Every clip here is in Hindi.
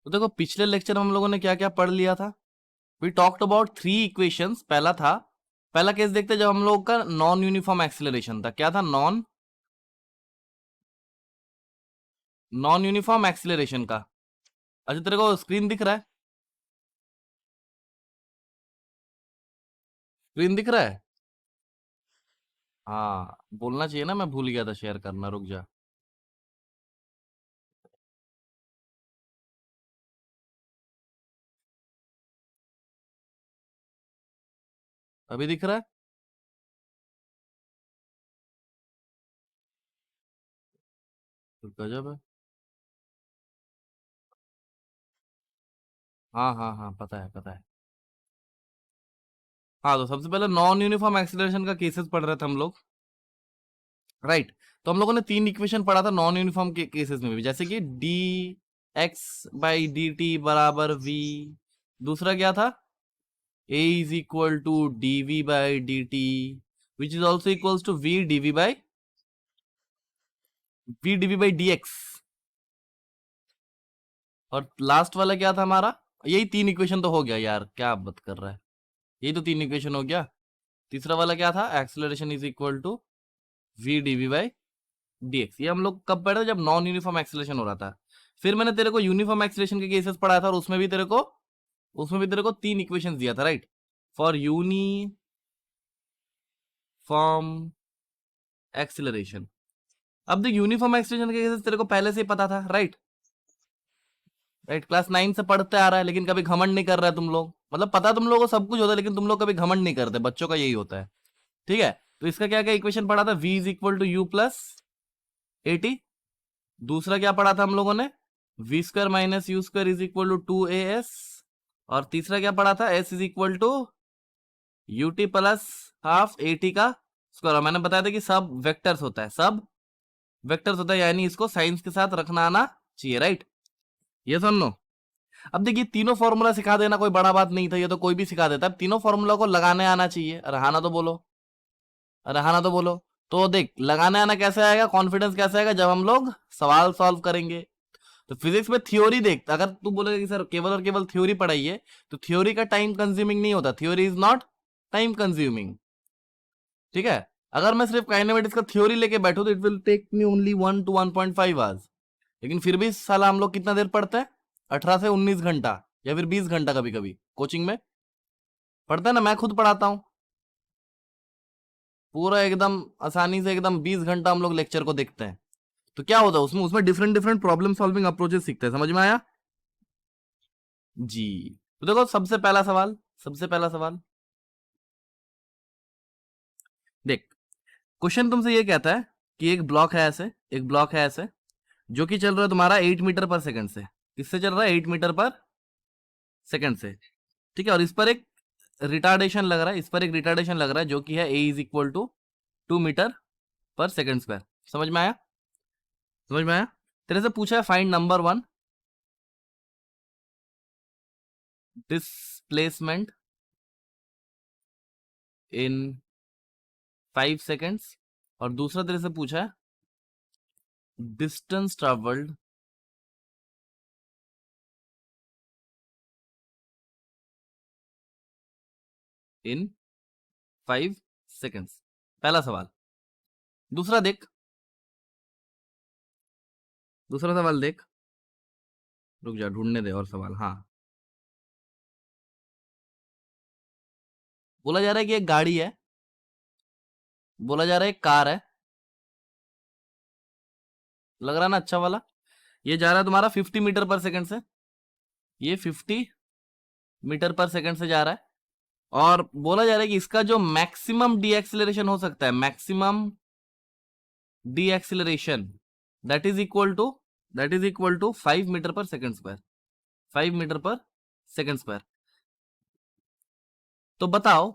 तो देखो पिछले लेक्चर में हम लोगों ने क्या क्या पढ़ लिया था। We talked about 3 equations. पहला केस देखते जब हम लोग का नॉन यूनिफॉर्म एक्सिलरेशन था। क्या था? नॉन यूनिफॉर्म एक्सिलरेशन का। अच्छा तेरे को स्क्रीन दिख रहा है? स्क्रीन दिख रहा है? हाँ बोलना चाहिए ना, मैं भूल गया था शेयर करना, रुक जा। अभी दिख रहा है? तो गजब है। हाँ हाँ हाँ, पता है पता है। हाँ तो सबसे पहले नॉन यूनिफॉर्म एक्सिलरेशन का केसेस पढ़ रहे थे हम लोग, राइट। तो हम लोगों ने 3 इक्वेशन पढ़ा था नॉन यूनिफॉर्म के केसेस में भी, जैसे कि D x by D T बराबर वी। दूसरा क्या था? a is equal to dv by dt, which is also equals to v dv by dx। और लास्ट वाला क्या था हमारा? यही 3 इक्वेशन तो हो गया यार, क्या बात कर रहा है, यही तो 3 इक्वेशन हो गया। तीसरा वाला क्या था? Acceleration is equal to v dv by dx। ये हम लोग कब पढ़े थे? जब नॉन यूनिफॉर्म एक्सेलरेशन हो रहा था। फिर मैंने तेरे को यूनिफॉर्म एक्सेलरेशन के केसेस पढ़ाया था, और उसमें भी तेरे को 3 इक्वेशन दिया था, राइट। For uniform acceleration. अब देख यूनिफॉर्म एक्सटेंशन के केसेस तेरे को पहले से ही पता था, राइट। राइट, क्लास 9 से पढ़ते आ रहा है, लेकिन कभी घमंड नहीं कर रहा है तुम लोग। मतलब पता तुम लोगों को सब कुछ होता है, लेकिन तुम लोग कभी घमंड नहीं करते, बच्चों का यही होता है। ठीक है, तो इसका क्या क्या इक्वेशन पढ़ा था? v is equal to u plus a t. दूसरा क्या पढ़ा था हम लोगों ने? V square minus u square is equal to 2as। और तीसरा क्या पढ़ा था? s is equal to u t plus half a t का स्क्वायर। मैंने बताया था कि सब वेक्टर्स होता है, सब वेक्टर्स होता है, यानी इसको साइंस के साथ रखना आना चाहिए, राइट। ये सुन लो। अब देखिए तीनों फॉर्मूला सिखा देना कोई बड़ा बात नहीं था, ये तो कोई भी सिखा देता है। तीनों फॉर्मूला को लगाने आना चाहिए। अरे हाँ ना तो बोलो, अरे हाँ ना तो बोलो। तो देख लगाने आना कैसे आएगा, कॉन्फिडेंस कैसे आएगा? जब हम लोग सवाल सॉल्व करेंगे। तो फिजिक्स में थ्योरी देख, अगर तू बोलेगा कि सर केवल और केवल थ्योरी पढ़ाइए, तो थ्योरी का टाइम कंज्यूमिंग नहीं होता। Theory is not time consuming, ठीक है। अगर मैं सिर्फ काइनेमेटिक्स का थ्योरी लेके बैठूं तो it will take me only 1 to 1.5 hours. लेकिन फिर भी साला हम लोग कितना देर पढ़ते हैं? 18 से 19 घंटा, या फिर 20 घंटा कभी कभी कोचिंग में पढ़ते हैं ना। मैं खुद पढ़ाता हूँ पूरा एकदम आसानी से, एकदम 20 घंटा हम लोग लेक्चर को देखते हैं। तो क्या होता है उसमें उसमें different different problem solving approaches सीखते हैं। समझ में आया जी? तो देखो सबसे पहला सवाल देख। क्वेश्चन तुमसे ये कहता है कि एक ब्लॉक है ऐसे, जो कि चल रहा है तुम्हारा 8 मीटर पर सेकंड से। किससे चल रहा है? 8 मीटर पर सेकंड से, ठीक है। और इस पर एक रिटार्डेशन लग रहा है, जो कि है a is equal to 2 metre per second square. समझ में आया? तेरे से पूछा है find number 1 displacement in 5 seconds, और दूसरा तेरे से पूछा है डिस्टेंस ट्रेवल्ड इन 5 सेकंड्स। पहला सवाल। दूसरा देख, रुक जा ढूंढने दे और सवाल। हाँ, बोला जा रहा है कि एक गाड़ी है, बोला जा रहा है एक कार है, लग रहा है ना अच्छा वाला। ये जा रहा है तुम्हारा 50 मीटर पर सेकंड से, ये 50 मीटर पर सेकंड से जा रहा है। और बोला जा रहा है कि इसका जो मैक्सिमम डी एक्सिलरेशन हो सकता है, maximum the acceleration that is equal to 5 metre per second square, 5 metre per second square. तो बताओ,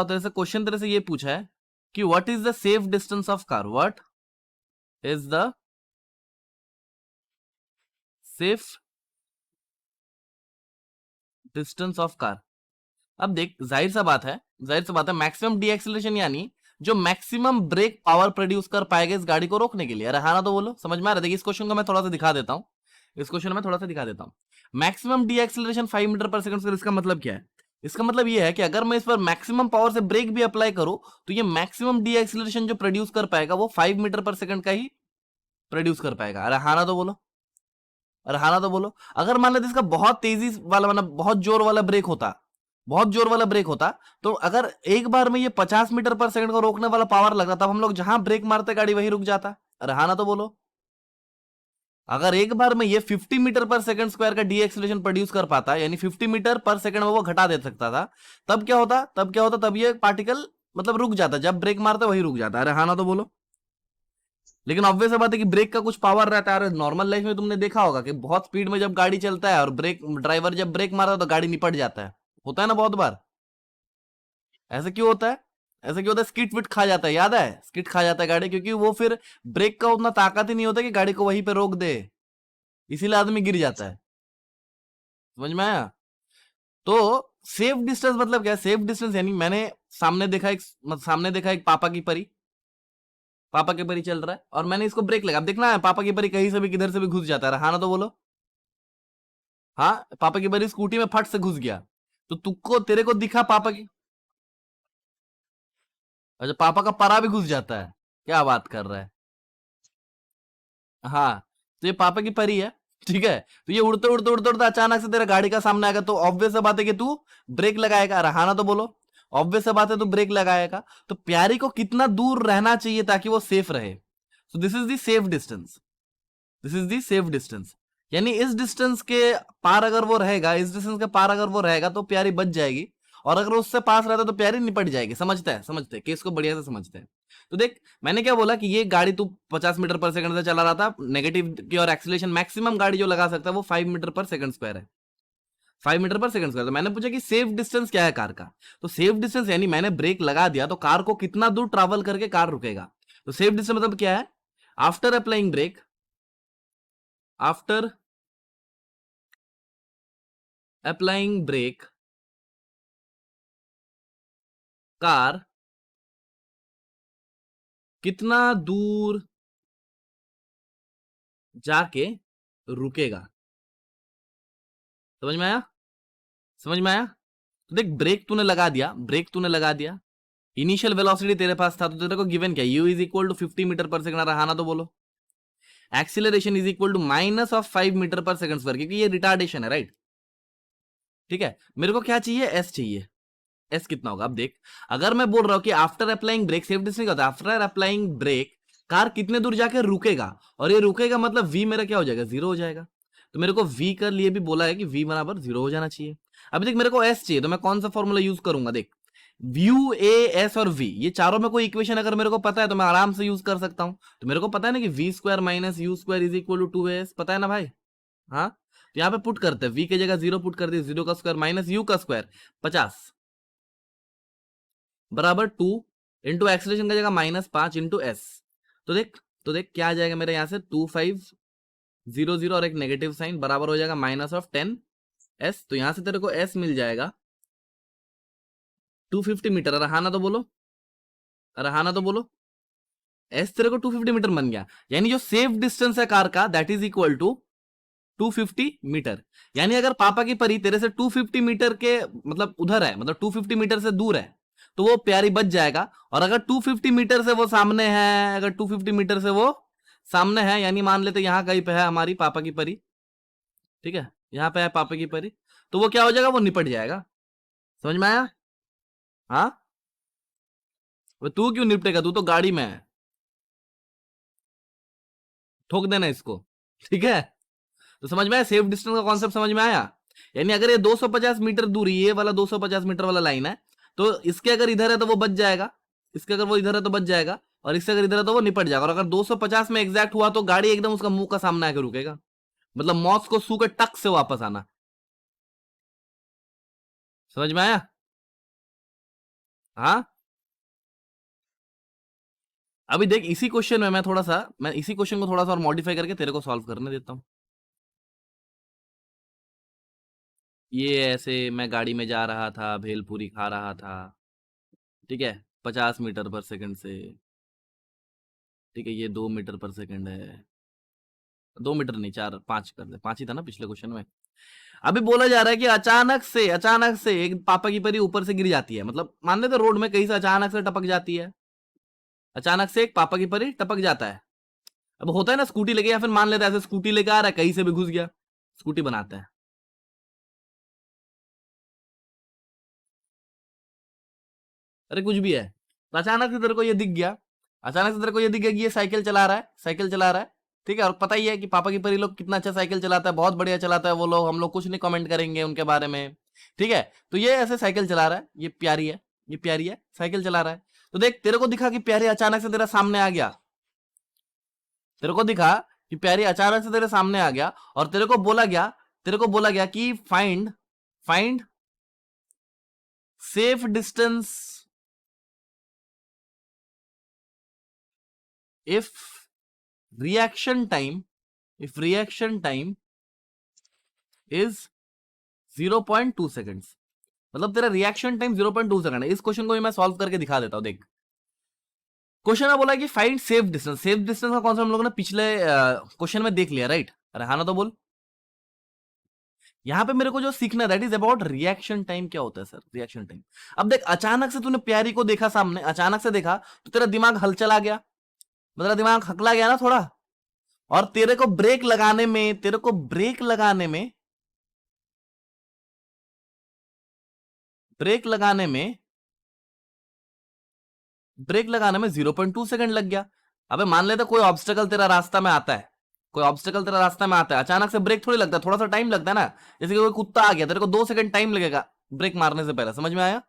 तेरे से क्वेश्चन तेरे से ये पूछा है कि what is the safe distance of car, what is the safe distance of car. अब देख जाहिर सा बात है मैक्सिमम डी एक्सिलरेशन यानी जो मैक्सिमम ब्रेक पावर प्रोड्यूस कर पाएगा इस गाड़ी को रोकने के लिए। अरे हाँ ना तो बोलो, समझ में आ रहा है? देखिए इस क्वेश्चन को मैं थोड़ा सा दिखा देता हूं। इस क्वेश्चन में थोड़ा सा दिखा देता हूँ। Maximum the acceleration 5 metre per second, इसका मतलब क्या है? इसका मतलब ये है कि अगर मैं इस पर मैक्सिमम पावर से ब्रेक भी अप्लाई करूं तो ये मैक्सिमम डी एक्सिलरेशन जो प्रोड्यूस कर पाएगा वो 5 मीटर पर सेकंड का ही प्रोड्यूस कर पाएगा। अरे हाँ ना तो बोलो, अरे हाँ ना तो बोलो। अगर मान लेते इसका बहुत तेजी वाला मतलब बहुत जोर वाला ब्रेक होता, बहुत जोर वाला ब्रेक होता, तो अगर एक बार में ये 50 मीटर पर सेकंड को रोकने वाला पावर लगता तब हम लोग जहां ब्रेक मारते गाड़ी वही रुक जाता। अरे हाँ ना तो बोलो। अगर एक बार में ये 50 मीटर पर सेकंड स्क्वायर का डी एक्सीलरेशन प्रोड्यूस कर पाता, यानी 50 मीटर पर सेकंड में वो घटा दे सकता था, तब क्या होता, तब ये पार्टिकल मतलब रुक जाता, जब ब्रेक मारता वही रुक जाता। अरे हाँ ना तो बोलो। लेकिन ऑब्वियस बात है कि ब्रेक का कुछ पावर रहता है। नॉर्मल लाइफ में तुमने देखा होगा कि बहुत स्पीड में जब गाड़ी चलता है और ब्रेक ड्राइवर जब ब्रेक मारता है तो गाड़ी निपट जाता है, होता है ना बहुत बार। ऐसा क्यों होता है? ऐसा क्यों होता है? स्किट विट खा जाता है, याद है? स्किट खा जाता है गाड़ी, क्योंकि वो फिर ब्रेक का उतना ताकत ही नहीं होता कि गाड़ी को वहीं पे रोक दे, इसीलिए आदमी गिर जाता है। समझ में आया? तो सेफ डिस्टेंस मतलब क्या है? सेफ डिस्टेंस यानी मैंने सामने देखा एक पापा की परी, पापा की परी चल रहा है और मैंने इसको ब्रेक लगा। अब देखना है पापा की परी कहीं से भी किधर से भी घुस जाता है। हाँ ना तो बोलो। हाँ, पापा की परी स्कूटी में फट से घुस गया तो तुक्को तेरे को दिखा पापा की, अच्छा पापा का परा भी घुस जाता है, क्या बात कर रहा है? हाँ, तो ये पापा की परी है, ठीक है? तो ये उड़ते उड़ते उड़ते उड़ते अचानक से तेरा गाड़ी का सामने आएगा, तो ऑब्वियस बात है कि तू ब्रेक लगाएगा। रहा ना तो बोलो। ऑब्वियस बात है तू ब्रेक लगाएगा। तो प्यारी को कितना दूर रहना चाहिए ताकि वो सेफ रहे? So this is the safe distance, this is the safe distance. यानी इस डिस्टेंस के पार अगर वो रहेगा, इस डिस्टेंस के पार अगर वो रहेगा तो प्यारी बच जाएगी, और अगर उससे पास रहता तो प्यारी निपट जाएगी। समझते हैं, समझते हैं केस को बढ़िया से समझते हैं। तो देख मैंने क्या बोला कि ये गाड़ी तू 50 मीटर पर सेकंड से चला रहा था, नेगेटिव की और एक्सीलरेशन मैक्सिमम गाड़ी जो लगा सकता है वो 5 मीटर पर सेकंड स्क्वायर है, 5 मीटर पर सेकंड स्क्वायर। तो मैंने पूछा कि सेफ डिस्टेंस क्या है कार का, तो सेफ डिस्टेंस यानी मैंने ब्रेक लगा दिया तो कार को कितना दूर ट्रेवल करके कार रुकेगा। तो सेफ डिस्टेंस मतलब क्या है? After applying brake, after applying brake car कितना दूर जाके रुकेगा। समझ में आया? समझ में आया? तो देख ब्रेक तूने लगा दिया, ब्रेक तूने लगा दिया, इनिशियल वेलोसिटी तेरे पास था, तो तेरे को गिवन क्या, u is equal to 50 metre per second आ रहा है ना तो बोलो। Acceleration is equal to minus of 5 metre per second square, क्योंकि ये रिटार्डेशन है, राइट? ठीक है, मेरे को क्या चाहिए? एस चाहिए। एस कितना होगा? अब देख, अगर मैं बोल रहा हूं कि after applying brake, safe distance क्या होता है? आफ्टर अप्लाइंग ब्रेक कार कितने दूर जाके रुकेगा, और ये रुकेगा मतलब वी मेरा क्या हो जाएगा? जीरो हो जाएगा। तो मेरे को वी के लिए भी बोला है कि वी बराबर जीरो हो जाना चाहिए। अभी देख मेरे को एस चाहिए, तो मैं कौन सा फॉर्मूला यूज करूंगा? देख, व्यू ए एस और वी, ये चारों में कोई इक्वेशन अगर मेरे को पता है तो मैं आराम से यूज कर सकता हूं। तो मेरे को पता है ना कि v square minus u square is equal to 2as, पता है ना भाई? हाँ, तो यहाँ पे पुट करते हैं, वी की जगह जीरो पुट कर दिए, जीरो का स्क्वायर माइनस यू का स्क्वायर 50 बराबर 2 इंटू एक्सलेशन का जगह -5 इंटू एस। तो देख, तो देख क्या आ जाएगा मेरे यहाँ से 2500 और एक नेगेटिव साइन बराबर हो जाएगा -10s। तो यहां से तेरे को एस मिल जाएगा 250 मीटर। अरे हाँ ना तो बोलो, अरे हाँ ना तो बोलो। एस तेरे को 250 मीटर बन गया, यानी जो सेफ डिस्टेंस है कार का that is equal to 250 metre. यानी अगर पापा की परी तेरे से 250 मीटर के मतलब उधर है, मतलब 250 मीटर से दूर है, तो वो प्यारी बच जाएगा। और अगर 250 मीटर से वो सामने है, अगर 250 मीटर से वो सामने है, यानी मान लेते यहां कहीं पे है हमारी पापा की परी, ठीक है, यहां पे है पापा की परी, तो वो क्या हो जाएगा? वो निपट जाएगा। समझ में आया? हाँ, वो तू क्यों निपटेगा? तू तो गाड़ी में है, ठोक देना इसको, ठीक है? तो समझ में आया? सेफ डिस्टेंस का कॉन्सेप्ट समझ में आया? यानी अगर ये 250 मीटर दूरी, ये वाला 250 मीटर वाला लाइन है, तो इसके अगर इधर है तो वो बच जाएगा, इसके अगर वो इधर है तो बच जाएगा, और इससे अगर इधर है तो वो निपट जाएगा। और अगर 250 में एग्जैक्ट हुआ तो गाड़ी एकदम उसका मुंह का सामने आके रुकेगा, मतलब मौत को सू के टक से वापस आना। समझ में आया? हाँ, अभी देख इसी क्वेश्चन में मैं इसी क्वेश्चन को थोड़ा सा और मॉडिफाई करके तेरे को सॉल्व करने देता हूं। ये ऐसे मैं गाड़ी में जा रहा था, भेलपूरी खा रहा था, ठीक है, 50 मीटर पर सेकंड से, ठीक है, ये 2 मीटर पर सेकंड है, 2 मीटर नहीं, 4 5 कर दे, 5 ही था ना पिछले क्वेश्चन में। अभी बोला जा रहा है कि अचानक से एक पापा की परी ऊपर से गिर जाती है, मतलब मान लेते रोड में कहीं से अचानक से टपक जाती है, अचानक से एक पापा की परी टपक जाता है। अब होता है ना स्कूटी लेके, या फिर मान लेते हैं ऐसे स्कूटी लेके आ रहा है, कहीं से भी घुस गया, स्कूटी बनाता है। अरे कुछ भी है, तो अचानक से तेरे को ये दिख गया, अचानक से तेरे को ये दिख गया कि ये साइकिल चला रहा है, साइकिल चला रहा है, ठीक है। और पता ही है कि पापा की परी लोग कितना अच्छा साइकिल चलाता है, बहुत बढ़िया चलाता है वो लोग, हम लोग कुछ नहीं कमेंट करेंगे उनके बारे में, ठीक है। तो ये ऐसे साइकिल चला रहा है, ये प्यारी है, ये प्यारी है, साइकिल चला रहा है। तो देख तेरे को दिखा कि प्यारी अचानक से तेरा सामने आ गया, तेरे को दिखा कि प्यारी अचानक से तेरे सामने आ गया, और तेरे को बोला गया कि find find safe distance if reaction time is 0.2 seconds, मतलब तेरा रिएक्शन टाइम 0.2 सेकंड है। इस क्वेश्चन को भी मैं सॉल्व करके दिखा देता हूं, देख। क्वेश्चन में बोला कि find safe distance, safe distance का कॉन्सेप्ट हम लोगों ने पिछले क्वेश्चन में देख लिया, राइट? अरे हाँ ना, तो बोल। यहां पे मेरे को जो सीखना है that is about reaction time. क्या होता है सर रिएक्शन टाइम? अब देख, अचानक से तूने प्यारी को देखा सामने, अचानक से देखा तो तेरा दिमाग हलचल आ गया, मतलब दिमाग हकला गया ना थोड़ा, और तेरे को ब्रेक लगाने में, ब्रेक लगाने में 0.2 सेकंड लग गया। अबे मान लेते कोई ऑब्स्टेकल तेरा रास्ता में आता है, कोई ऑब्स्टेकल तेरा रास्ता में आता है, अचानक से ब्रेक थोड़ी लगता है, थोड़ा सा टाइम लगता है ना। जैसे कि कोई कुत्ता आ गया, तेरे को 2 सेकंड टाइम लगेगा ब्रेक मारने से पहले, समझ में आया?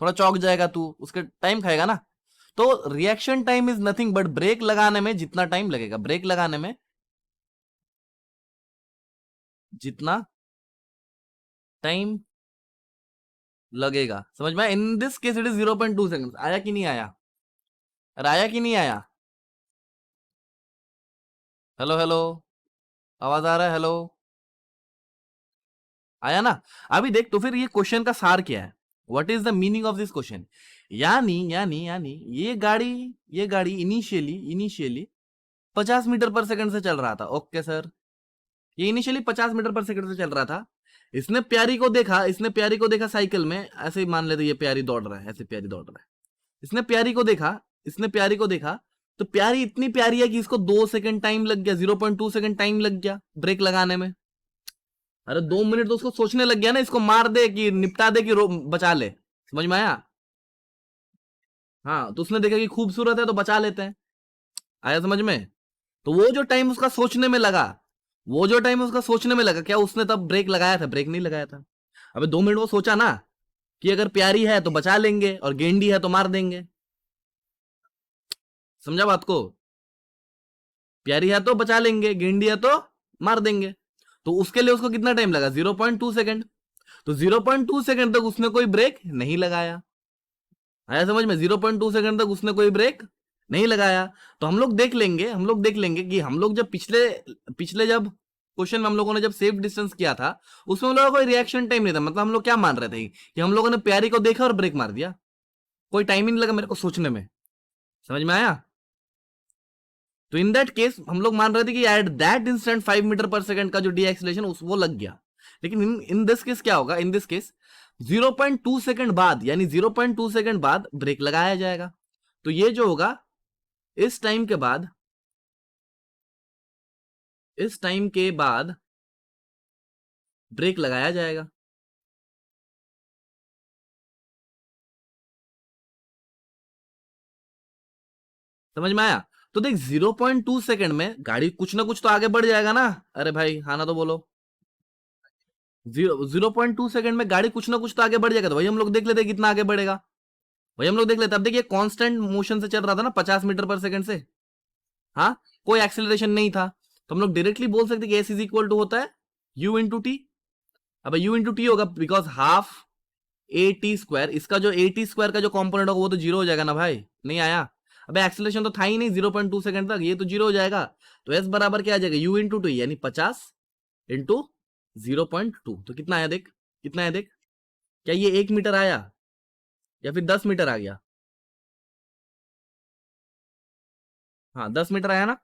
थोड़ा चौक जाएगा तू, उसके टाइम खाएगा ना। तो reaction time is nothing but brake लगाने में जितना टाइम लगेगा, ब्रेक लगाने में जितना टाइम लगेगा, समझ में? In this case it is 0.2 second. आया कि नहीं आया? अरे आया कि नहीं आया? हेलो हेलो, आवाज आ रहा है? हेलो, आया ना? अभी देख, तो फिर ये क्वेश्चन का सार क्या है? What is the meaning of this question? यानी ये गाड़ी इनिशियली 50 मीटर पर सेकंड से चल रहा था, ओके सर। ये इनिशियली 50 मीटर पर सेकंड से चल रहा था। इसने प्यारी को देखा साइकिल में, ऐसे ही मान लेते ये प्यारी दौड़ रहा है, ऐसे प्यारी दौड़ रहा है। इसने प्यारी को देखा तो प्यारी इतनी प्यारी है कि इसको 2 सेकंड टाइम लग गया, 0.2 सेकंड टाइम लग गया ब्रेक लगाने में। अरे 2 मिनट तो उसको सोचने लग गया ना, इसको मार दे कि निपटा दे कि बचा ले, समझ में आया? हाँ, तो उसने देखा कि खूबसूरत है तो बचा लेते हैं, आया समझ में? तो वो जो टाइम उसका सोचने में लगा, क्या उसने तब ब्रेक लगाया था? ब्रेक नहीं लगाया था। अबे 2 मिनट वो सोचा ना कि अगर प्यारी है तो बचा लेंगे और गेंडी है तो मार देंगे, समझा बात को? प्यारी है तो बचा लेंगे, गेंडी है तो मार देंगे। तो उसके लिए उसको कितना टाइम लगा? 0.2 सेकंड। तो 0.2 सेकंड तक उसने कोई ब्रेक नहीं लगाया, आया समझ में? 0.2 सेकंड तक उसने कोई ब्रेक नहीं लगाया। तो हम लोग देख लेंगे कि हम लोग जब पिछले पिछले जब क्वेश्चन में हम लोगों ने जब सेफ डिस्टेंस किया था, उसमें हम लोगों का कोई रिएक्शन टाइम नहीं था। मतलब हम लोग क्या मान रहे थे कि हम लोगों ने प्यारी को देखा और ब्रेक मार दिया, कोई टाइम ही नहीं लगा मेरे को सोचने में, समझ में आया? तो इन दैट केस हम लोग मान रहे थे कि at that instant 5 metre per second का जो डी एक्सलेशन उस वो लग गया। लेकिन इन दिस केस क्या होगा? इन दिस केस 0.2 सेकंड बाद, यानी 0.2 सेकंड बाद ब्रेक लगाया जाएगा। तो ये जो होगा, इस टाइम के बाद ब्रेक लगाया जाएगा। समझ में आया? तो देख, 0.2 सेकंड में गाड़ी कुछ ना कुछ तो आगे बढ़ जाएगा ना। अरे भाई हाँ ना, तो बोलो। 0.2 सेकंड में गाड़ी कुछ ना कुछ तो आगे बढ़ जाएगा। तो भाई हम लोग देख लेते कितना आगे बढ़ेगा, भाई हम लोग देख लेते। अब देखिए कांस्टेंट मोशन से चल रहा था ना, 50 मीटर पर सेकंड से, हाँ, कोई एक्सेलरेशन नहीं था। तो हम लोग डायरेक्टली बोल सकते कि एस इज इक्वल टू होता है यू इंटू टी। अब यू इंटू टी होगा because half a t square, इसका जो ए टी स्क्वायर का जो कॉम्पोनेंट होगा वो तो जीरो हो जाएगा ना भाई, नहीं आया? अबे एक्सेलरेशन तो था ही नहीं 0.2 सेकंड तक, ये तो जीरो हो जाएगा। तो एस बराबर क्या आ जाएगा? यू इंटू टू, यानी 50 इंटू 0.2। तो कितना आया देख, कितना आया देख? क्या ये 1 मीटर आया या फिर 10 मीटर आ गया? हाँ 10 मीटर आया ना।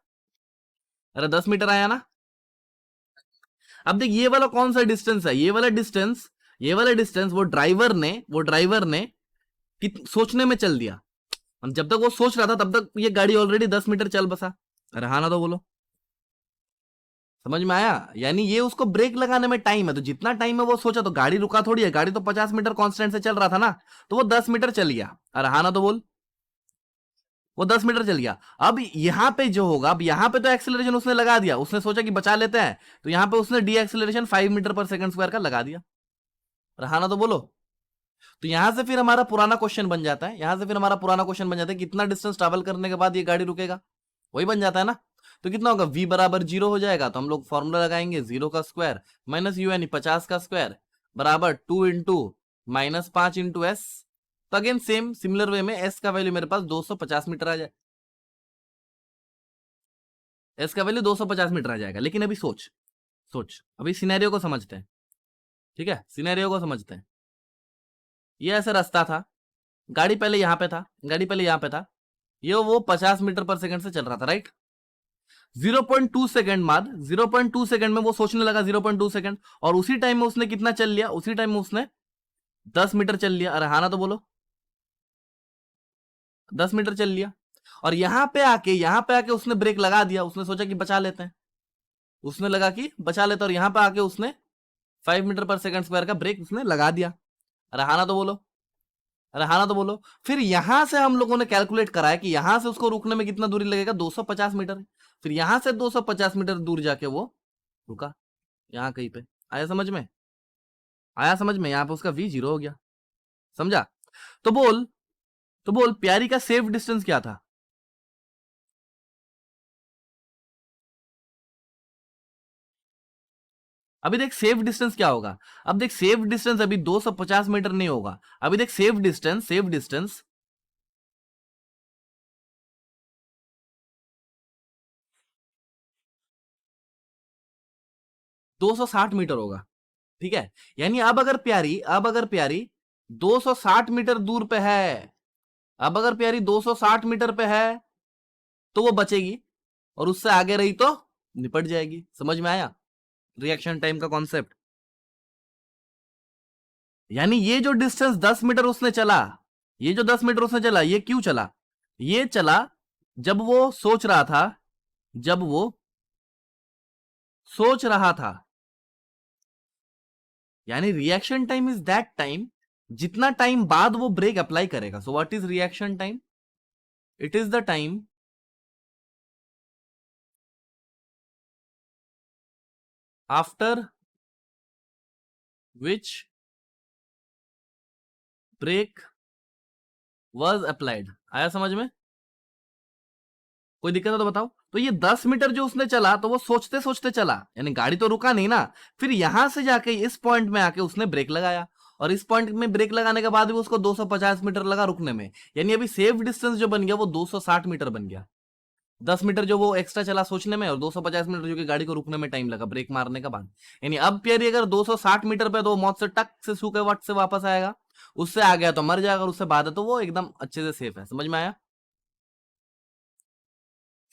अरे 10 मीटर आया ना। अब देख ये वाला कौन सा डिस्टेंस है, ये वाला डिस्टेंस वो ड्राइवर ने सोचने में चल दिया। जब तक वो सोच रहा था तब तक ये गाड़ी ऑलरेडी 10 मीटर चल बसा। अरे हाँ ना तो बोलो, समझ में आया? यानी ये उसको ब्रेक लगाने में टाइम है, तो जितना टाइम है वो सोचा, तो गाड़ी रुका थोड़ी है, गाड़ी तो 50 मीटर कांस्टेंट से चल रहा था ना, तो वो 10 मीटर चल गया। अरे हाँ ना तो बोल, वो 10 मीटर चल गया। अब यहां पे जो होगा, अब यहां पे तो एक्सेलरेशन उसने लगा दिया, उसने सोचा कि बचा लेते हैं, तो यहां पे उसने D acceleration 5 metre per second square का लगा दिया। अरे हाँ ना तो बोलो। तो यहां से फिर हमारा पुराना क्वेश्चन बन जाता है, कितना डिस्टेंस ट्रैवल करने के बाद ये गाड़ी रुकेगा, वही बन जाता है ना। तो कितना होगा, v बराबर 0 हो जाएगा, तो हम लोग फॉर्मूला लगाएंगे 0 का स्क्वायर माइनस यू यानी 50 का स्क्वायर बराबर 2 इंटू माइनस 5 इंटू एस। तो अगेन सेम सिमिलर वे में एस का वैल्यू मेरे पास 250 मीटर आ जाए, एस का वैल्यू 250 मीटर आ जाएगा। लेकिन अभी सोच अभी सिनेरियो को समझते हैं, ठीक है, सिनेरियो को समझते हैं। ये ऐसा रास्ता था, गाड़ी पहले यहाँ पे था, ये वो 50 मीटर पर सेकंड से चल रहा था, राइट। 0.2 सेकंड बाद 0.2 सेकंड में वो सोचने लगा, 0.2 सेकंड, और उसी टाइम में उसने कितना चल लिया, उसी टाइम में उसने 10 मीटर चल लिया। अरे हाँ ना तो बोलो, 10 मीटर चल लिया। और यहां पे आके उसने ब्रेक लगा दिया, उसने सोचा कि बचा लेते हैं, उसने लगा कि बचा लेते हैं, और यहां पे आके उसने 5 मीटर पर सेकंड स्क्वायर का ब्रेक उसने लगा दिया। अरे हाँ ना तो बोलो, अरे हाँ ना तो बोलो। फिर यहां से हम लोगों ने कैलकुलेट करा है कि यहां से उसको रुकने में कितना दूरी लगेगा, 250 मीटर। फिर यहां से 250 मीटर दूर जाके वो रुका, यहां कहीं पे। आया समझ में, यहां पे उसका v 0 हो गया, समझा? तो बोल प्यारी का सेफ डिस्टेंस क्या था? अभी देख सेफ डिस्टेंस क्या होगा, अब देख सेफ डिस्टेंस अभी 250 मीटर नहीं होगा। अभी देख सेफ डिस्टेंस 260 मीटर होगा, ठीक है। यानी अब अगर प्यारी 260 मीटर दूर पे है, अब अगर प्यारी 260 मीटर पे है तो वो बचेगी, और उससे आगे रही तो निपट जाएगी। समझ में आया रिएक्शन टाइम का कॉन्सेप्ट? यानी ये जो डिस्टेंस 10 मीटर उसने चला, ये जो 10 मीटर उसने चला, ये क्यों चला? ये चला जब वो सोच रहा था, जब वो सोच रहा था। यानी reaction time is that time जितना टाइम बाद वो ब्रेक अप्लाई करेगा। So what is reaction time? It is the time after which brake was applied. आया समझ में? कोई दिक्कत है तो बताओ। तो ये 10 मीटर जो उसने चला, तो वो सोचते सोचते चला, यानी गाड़ी तो रुका नहीं ना। फिर यहां से जाके इस पॉइंट में आके उसने ब्रेक लगाया, और इस पॉइंट में ब्रेक लगाने के बाद भी उसको 250 मीटर लगा रुकने में। यानी अभी सेफ डिस्टेंस जो बन गया वो 260 मीटर बन गया। 10 मीटर जो वो एक्स्ट्रा चला सोचने में, और 250 मीटर जो कि गाड़ी को रुकने में टाइम लगा ब्रेक मारने के बाद। यानी अब प्यारी अगर 260 मीटर पे, तो मौत से टक से सूखे वट से वापस आएगा, उससे आ गया तो मर जाएगा, और उससे बाद है तो वो एकदम अच्छे से सेफ है। समझ में आया?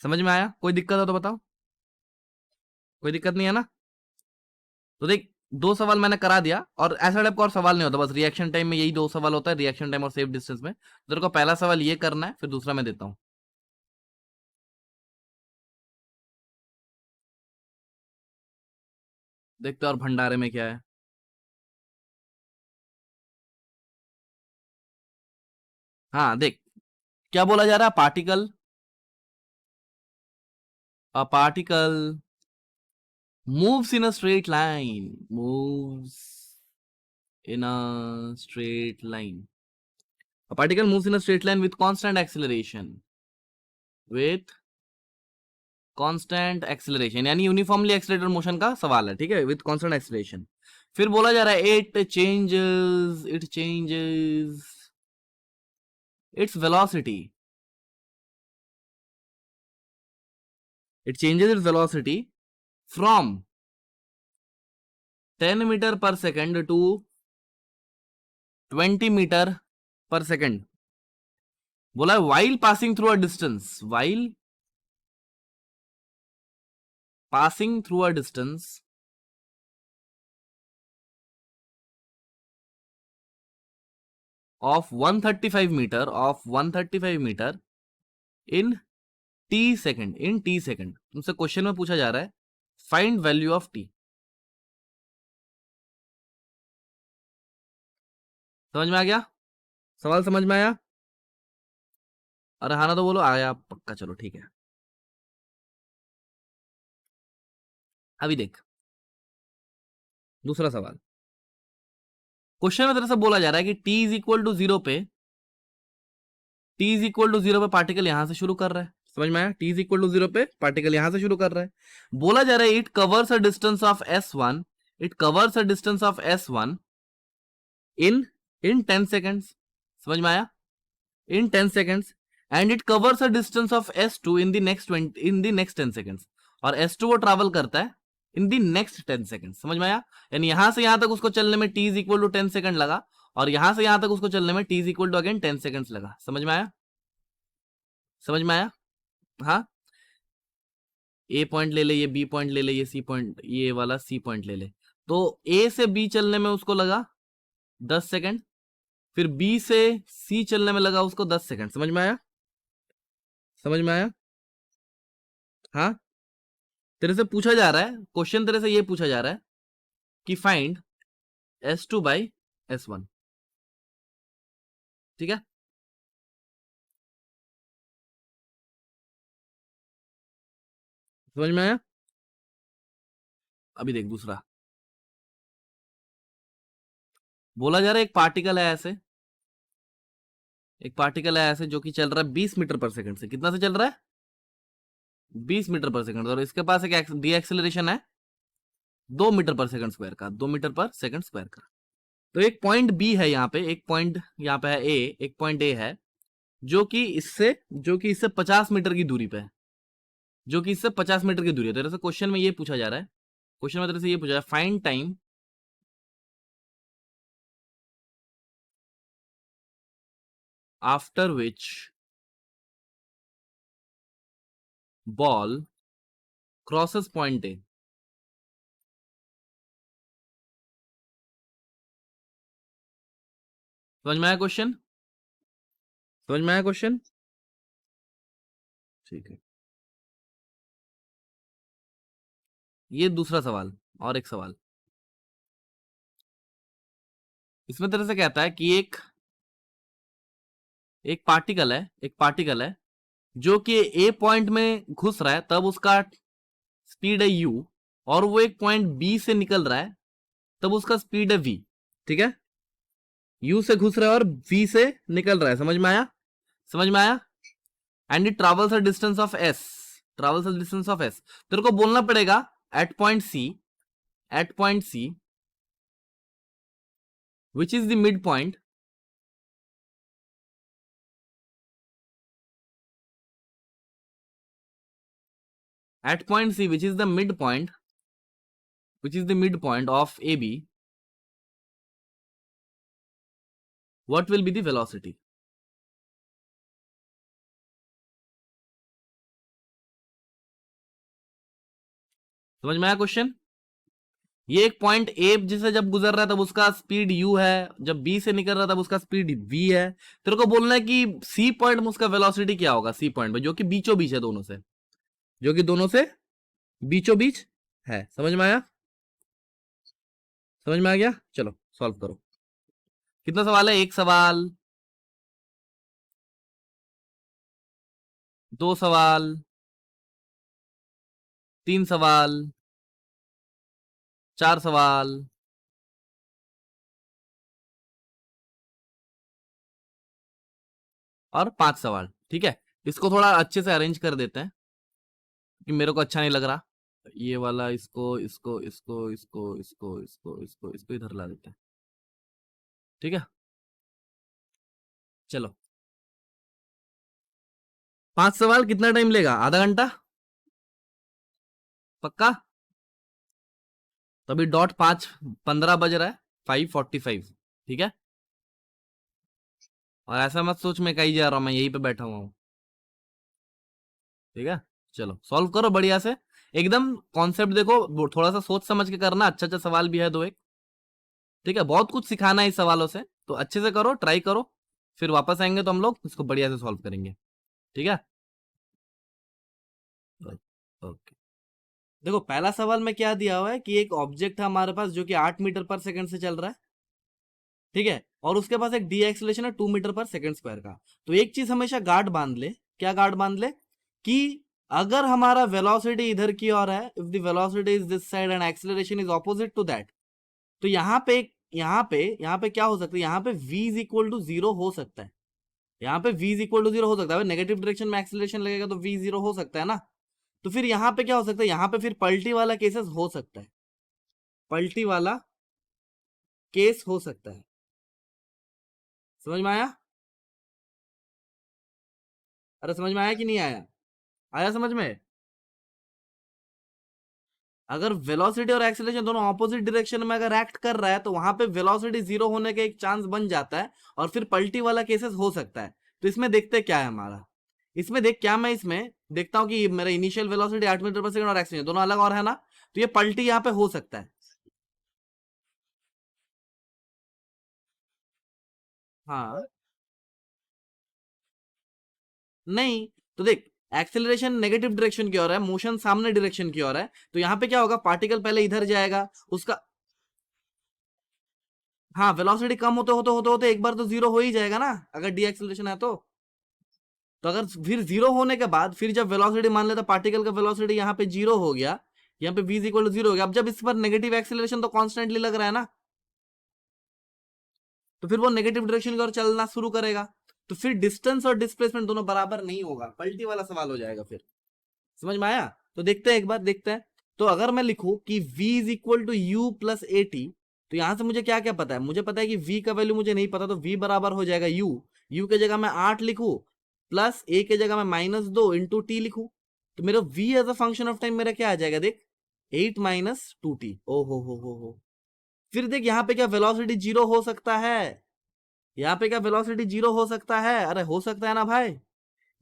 समझ में आया? कोई दिक्कत हो तो बताओ, कोई दिक्कत नहीं है ना? तो देख, दो सवाल मैंने करा दिया, और ऐसा टाइप का और सवाल नहीं होता, बस रिएक्शन टाइम में यही दो सवाल होता है, रिएक्शन टाइम और सेफ डिस्टेंस में। तेरे को पहला सवाल ये करना है, फिर दूसरा मैं देता हूं। देखते हैं और भंडारे में क्या है। हाँ देख, क्या बोला जा रहा है, particle moves in a straight line, moves in a straight line. A particle moves in a straight line with constant acceleration, with constant acceleration, यानी यूनिफॉर्मली एक्सेलरेटेड मोशन का सवाल है, ठीक है, विथ कांस्टेंट एक्सेलरेशन। फिर बोला जा रहा है it changes its velocity, from 10 metre per second to 20 metre per second. बोला while passing through a distance, while passing through a distance of 135 meter in t second तुमसे क्वेश्चन में पूछा जा रहा है फाइंड वैल्यू ऑफ t। समझ में आ गया? सवाल समझ में आया? अरे हाँ ना तो बोलो आया पक्का। चलो ठीक है, अभी देख दूसरा सवाल। क्वेश्चन में तरह से बोला जा रहा है कि t is equal to zero पे पार्टिकल यहां से शुरू कर रहा है। समझ में आया? t is equal to zero पे पार्टिकल यहां से शुरू कर रहा है। बोला जा रहा है it covers a distance of s1 in 10 seconds. समझ में आया? इन 10 seconds and it covers a distance of s2 in the next 10 seconds. और s2 वो ट्रैवल करता है इन द नेक्स्ट 10 सेकेंड्स। समझ में आया? यानी यहां से यहां तक उसको चलने में t is equal to 10 second लगा और यहां से यहां तक उसको चलने में t is equal to again 10 seconds लगा। समझ में आया? समझ में आया? हाँ, ए पॉइंट ले ले, ये बी पॉइंट ले ले, ये सी पॉइंट, ये वाला सी पॉइंट ले ले। तो ए से बी चलने में उसको लगा 10 सेकंड, फिर बी से सी चलने में लगा उसको 10 सेकंड। समझ में आया? समझ में आया? हाँ, तेरे से पूछा जा रहा है क्वेश्चन, तेरे से ये पूछा जा रहा है कि फाइंड s2 बाई s1। ठीक है, समझ में आया? अभी देख दूसरा। बोला जा रहा है एक पार्टिकल है ऐसे जो कि चल रहा है 20 मीटर पर सेकंड से। कितना से चल रहा है? 20 मीटर पर सेकंड। और इसके पास एक डी एक्सेलरेशन है 2 मीटर पर सेकंड स्क्वायर का, 2 मीटर पर सेकंड स्क्वायर का। तो एक पॉइंट बी है यहाँ पे, एक पॉइंट यहाँ पे है ए, एक पॉइंट ए है जो कि इससे 50 मीटर की दूरी पे है, तेरे से क्वेश्चन में ये पूछा जा रहा है, find time after which ball crosses point A. समझ में आया क्वेश्चन? ठीक है, ये दूसरा सवाल। और एक सवाल इसमें तरह से कहता है कि एक पार्टिकल है जो कि ए पॉइंट में घुस रहा है, तब उसका स्पीड है u, और वो एक पॉइंट बी से निकल रहा है तब उसका स्पीड है v। ठीक है, u से घुस रहा है और v से निकल रहा है। समझ में आया? And it travels a distance of s, तेरे को बोलना पड़ेगा at point c which is the mid point which is the midpoint of AB, what will be the velocity? समझ में आया क्वेश्चन? ये एक पॉइंट ए जिसे जब गुजर रहा है तब उसका स्पीड u है, जब बी से निकल रहा है तब उसका स्पीड v है। तेरे को बोलना है कि सी पॉइंट में उसका वेलोसिटी क्या होगा, सी पॉइंट में जो कि बीचों बीच है, दोनों से बीचों बीच है। समझ में आ गया? चलो सॉल्व करो। कितना सवाल है? एक सवाल, दो सवाल, तीन सवाल, चार सवाल, और 5 सवाल। ठीक है, इसको थोड़ा अच्छे से अरेंज कर देते हैं कि मेरे को अच्छा नहीं लग रहा। ये वाला इसको इधर ला देते हैं। ठीक है, चलो 5 सवाल कितना टाइम लेगा? आधा घंटा पक्का? तो अभी डॉट 5:15 बज रहा है, 5:45। ठीक है, और ऐसा मत सोच मैं कहीं जा रहा हूं, मैं यहीं पे बैठा हुआ हूं। ठीक है, चलो सॉल्व करो बढ़िया से। एकदम कॉन्सेप्ट देखो, थोड़ा सा सोच समझ के करना, अच्छा अच्छा सवाल भी है दो एक, ठीक है, बहुत कुछ सिखाना है इस सवालों से, तो अच्छे से करो, ट्राई करो, फिर वापस आएंगे तो हम लोग इसको बढ़िया से सॉल्व करेंगे, ठीक है। ओके, देखो पहला सवाल में क्या दिया हुआ है कि एक ऑब्जेक्ट है हमारे पास जो कि 8 मीटर पर सेकंड से चल रहा है, ठीक है, और उसके पास एक डी एक्सेलरेशन है 2 मीटर पर सेकंड स्क्वायर का। तो एक चीज हमेशा गार्ड बांध ले, क्या गार्ड बांध ले, कि अगर हमारा वेलोसिटी इधर की ओर है, if the velocity is this side and acceleration is opposite to that, तो यहाँ पे क्या हो सकता है, यहाँ पे v इज इक्वल टू 0 हो सकता है, यहाँ पे v इज इक्वल टू 0 हो सकता है, नेगेटिव डायरेक्शन में एक्सेलरेशन लगेगा तो v 0 हो सकता है ना। तो फिर यहाँ पे क्या हो सकता है, यहाँ पे फिर पलटी वाला केसेस हो सकता है, पलटी वाला केस हो सकता है, समझ में आया, अरे समझ में आया कि नहीं आया, आया समझ में। अगर वेलोसिटी और एक्सेलरेशन दोनों ऑपोजिट डायरेक्शन में अगर एक्ट कर रहा है तो वहां पे वेलोसिटी 0 होने का एक चांस बन जाता है, और फिर पलटी वाला केसेस हो सकता है। तो इसमें देखते क्या है हमारा, इसमें देख क्या, मैं इसमें देखता हूँ कि मेरा initial velocity 8 metre per second और एक्सेलरेशन दोनों अलग और है ना, तो ये पलटी यहाँ पे हो सकता है। हाँ, नहीं, तो देख, एक्सेलरेशन नेगेटिव डायरेक्शन की ओर है, मोशन सामने डायरेक्शन की ओर है, तो यहाँ पे क्या होगा, पार्टिकल पहले इधर जाएगा, उसका, हाँ, वेलोसिटी कम होते होते होते होते एक बार तो 0 हो ही जाएगा ना, अगर डी एक्सेलरेशन है तो अगर फिर 0 होने के बाद फिर जब वेलोसिटी मान लेता पार्टिकल का वेलोसिटी यहाँ पे 0 हो गया, यहाँ पे v इज इक्वल टू 0 हो गया, अब जब इस पर नेगेटिव एक्सेलरेशन तो कॉन्स्टेंटली लग रहा है ना, तो फिर वो नेगेटिव डायरेक्शन की ओर चलना शुरू करेगा, तो फिर डिस्टेंस और डिस्प्लेसमेंट दोनों बराबर नहीं होगा, पलटी वाला सवाल हो जाएगा फिर, समझ में आया। तो देखते हैं, एक बार देखते हैं, तो अगर मैं लिखूं कि v is equal to u plus a t, तो यहां से मुझे क्या क्या पता है, मुझे पता है कि v का वैल्यू मुझे नहीं पता, तो v बराबर हो जाएगा u की जगह मैं 8 लिखूं, प्लस a की जगह मैं -2 इंटू टी लिखूं, तो मेरा v as a function of time मेरा क्या आ जाएगा, देख 8 माइनस 2t, ओ हो। फिर देख यहाँ पे क्या वेलोसिटी 0 हो सकता है, यहाँ पे क्या वेलोसिटी 0 हो सकता है, अरे हो सकता है ना भाई,